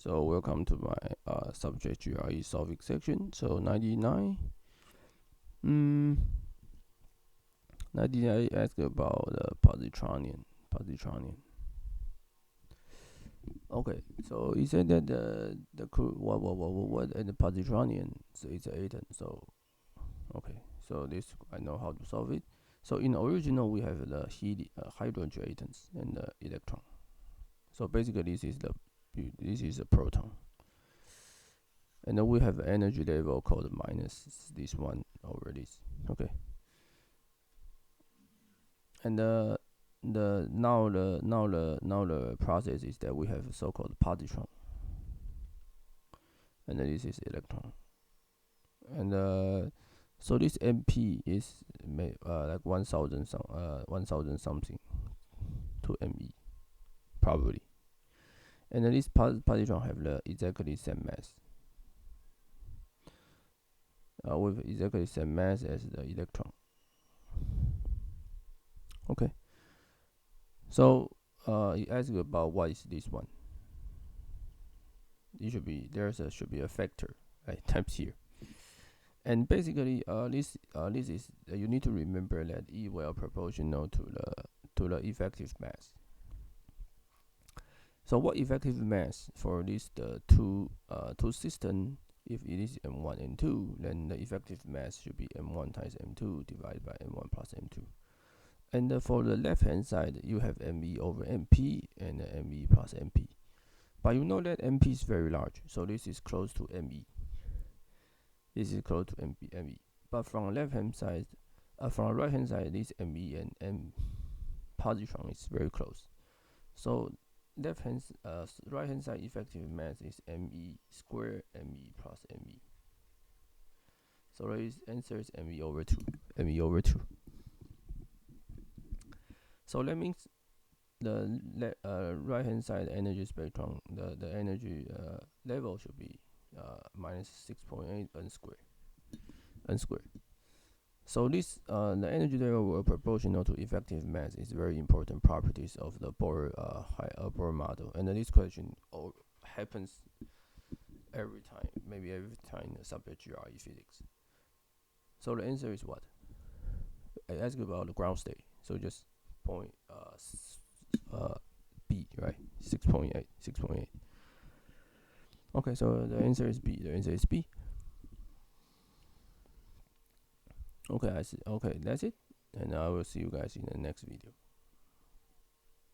So welcome to my subject GRE solving section. So 99. 99 ask about positronian. Okay, so he said that what and the positronian, so it's an atom. So okay, so this I know how to solve it. So in the original we have the hydrogen atoms and the electron. So basically this is a proton. And then we have an energy level called minus this one over this. Okay. And now the process is that we have a so-called positron, and then this is electron. And so this MP is like 1000 something to ME probably. And then this positron have the exactly same mass. With exactly same mass as the electron. Okay. So he asked about what is this one. It should be should be a factor, right, times here. And basically, this is you need to remember that E will proportional to the effective mass. So what effective mass for this the two system? If it is M1 and 2, then the effective mass should be M1 times M2 divided by M1 plus M2. And for the left hand side, you have ME over MP and ME plus MP. But you know that MP is very large, so this is close to ME. This is close to ME. But from the left hand side, from the right hand side, this ME and M positron is very close. So right hand side effective mass is ME squared ME plus ME. So the answer is ME over 2. ME over 2. So that means the right hand side energy spectrum, the energy level should be minus 6.8 n squared. So this the energy level will proportional to effective mass is very important properties of the Bohr model. And this question happens every time in the subject GRE physics. So the answer is what? I asked about the ground state. So just point B, right? 6.8. Okay, so the answer is B. Okay, I see. Okay, that's it. And I will see you guys in the next video.